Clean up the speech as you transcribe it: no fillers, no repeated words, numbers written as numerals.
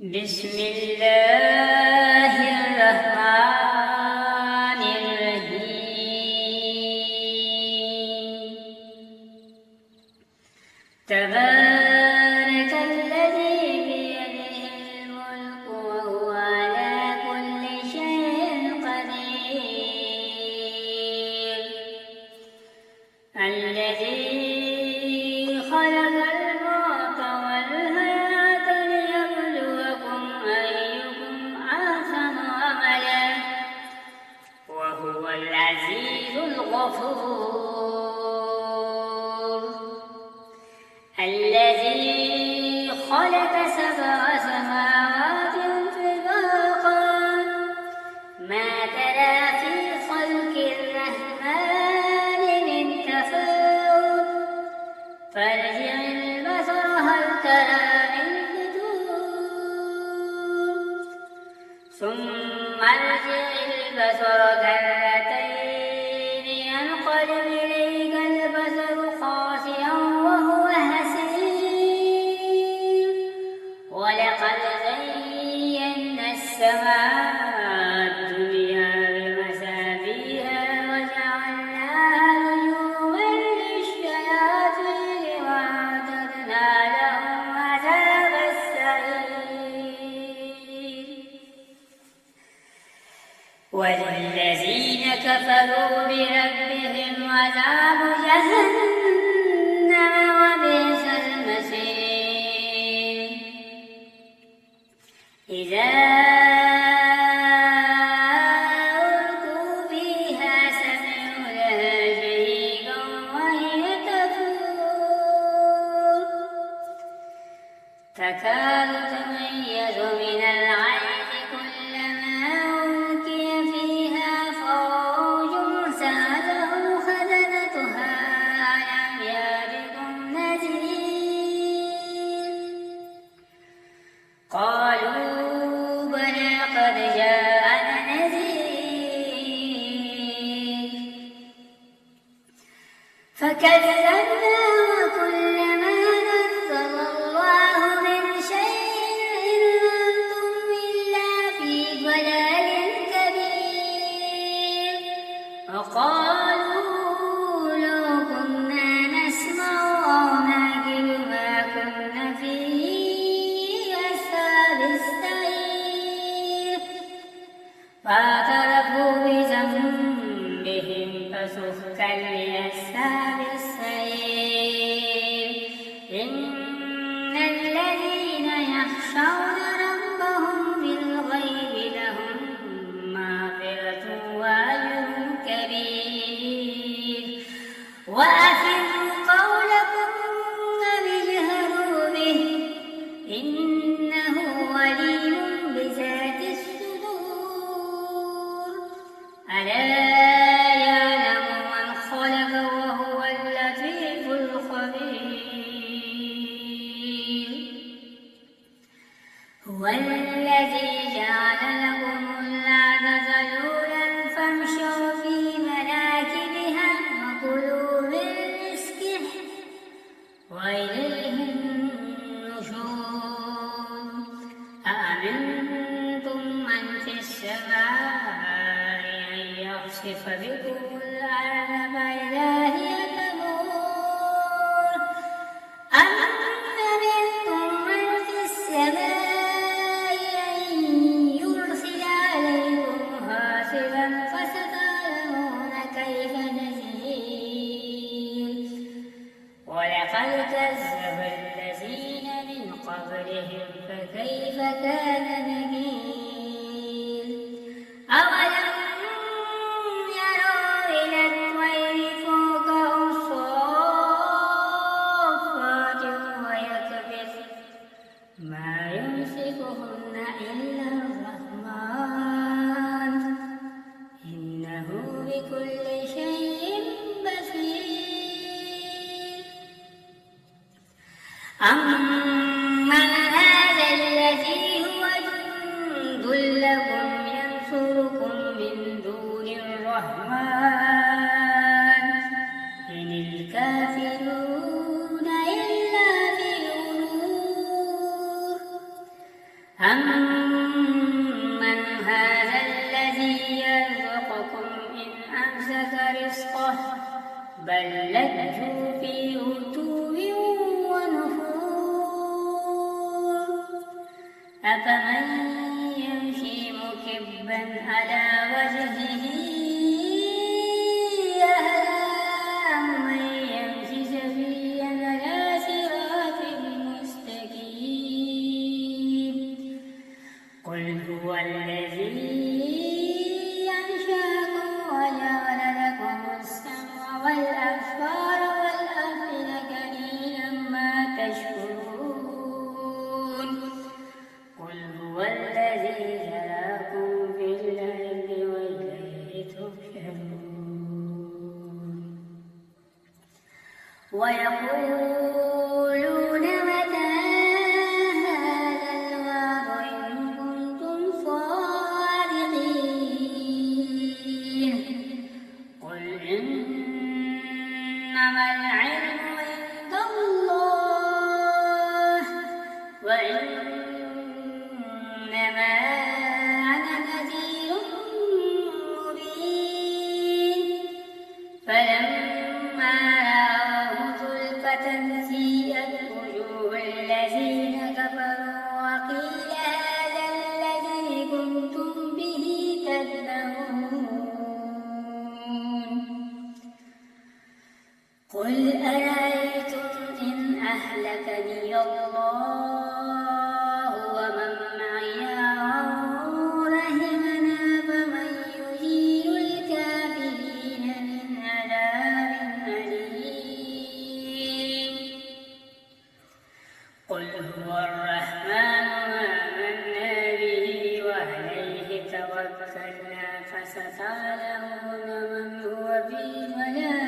بسم الله الرحمن الرحيم. تبارك الذي بيده الملك وهو على كل شيء قدير. الذي خلق الموت والحياة ليبلوكم أيكم أحسن عملا وهو العزيز الغفور. الذي خلق 7 سماوات طباقا ما ترى في خلق الرحمن من تفاوت فارجع البصر هل ترى من فتور ثم ارجع البصر كرتين ينقلب إليك البصر خاسئا وهو حسير. ولقد زينا السماء الدنيا بمصابيح وجعلناها رجوما للشياطين وأعتدنا لهم عذاب السعير. وللذين كفروا بربهم عذاب جهنم وبئس المصير. إذا ألقوا فيها سمعوا لها شهيقا وهي تفور تكاد تميز من الغيظ كلما ألقي فيها فوج سألهم خزنتها ألم يأتكم نذير. قالوا بلى قد جاءنا نذير فكذبنا وكلما نزل الله من شيء إن أنتم إلا في ضلال كبير. وقالوا لو كنا نسمع أو نعقل ما كنا في أصحاب السعير. فاعترفوا بذنبهم فسحقا لأصحاب السعير. إن الذين يخشون ربهم بالغيب لهم مغفرة وأجر كبير. وأسروا قولكم أو اجهروا به إنه عليم بذات الصدور. ألا يعلم من خلق وهو اللطيف الخبير. هو الذي جعل لكم الأرض ذلولا فامشوا في مناكبها وكلوا من رزقه وإليه النشور. أأمنتم من في السماء أن يخسف بكم الأرض فإذا هي تمور أم أمنتم من في السماء أن يرسل عليكم حاصبا فستعلمون كيف نذير. ولقد كذب الذين من قبلهم فكيف كان نكير. أولم يروا إلى الطير فوقهم صافات ويقبض ما يمسكهن إلا الرحمن إنه بكل شيء بصير. أمن هذا الذي هو جند لكم ينصركم من دون الرحمن إن الكافرون إلا في غرور. أَمَّنْ هَذَا الَّذِي يَرْزُقُكُمْ إِنْ أَمْسَكَ رِزْقَهُ بَل لَّجُّوا فِي عُتُوٍّ وَنُفُورٍ أَفَمَن يَمْشِي مُكِبًّا عَلَى وَجْهِهِ أَهْدَىٰ أَمَّن يَمْشِي سَوِيًّا عَلَى صِرَاطٍ مُّسْتَقِيمٍ قُلْ هُوَ الَّذِي أَنشَأَكُمْ وَجَعَلَ لَكُمُ السَّمْعَ وَالْأَبْصَارَ وَالْأَفْئِدَةَ قَلِيلًا مَّا تَشْكُرُونَ قُلْ هُوَ الَّذِي ذَرَأَكُمْ فِي الْأَرْضِ وَإِلَيْهِ تُحْشَرُونَ وَيَقُولُونَ مَتَىٰ هَٰذَا الْوَعْدُ إِن كُنتُمْ صَادِقِينَ قُلْ إِنَّمَا الْعِلْمُ عِندَ اللَّهِ وَإِنَّمَا أَنَا نَذِيرٌ مُّبِينٌ فَلَمَّا رَأَوْهُ زُلْفَةً سِيئَتْ وُجُوهُ الَّذِينَ كَفَرُوا وَقِيلَ هَٰذَا الَّذِي كُنتُم بِهِ تَدَّعُونَ قُلْ أَرَأَيْتُمْ إِنْ أَهْلَكَنِيَ اللَّهُ وَمَن مَّعِيَ أَوْ رَحِمَنَا فَمَن يُجِيرُ الْكَافِرِينَ مِنْ عَذَابٍ أَلِيمٍ قُلْ هُوَ الرَّحْمَٰنُ آمَنَّا بِهِ وَعَلَيْهِ تَوَكَّلْنَا فَسَتَعْلَمُونَ مَنْ هُوَ فِي ضَلَالٍ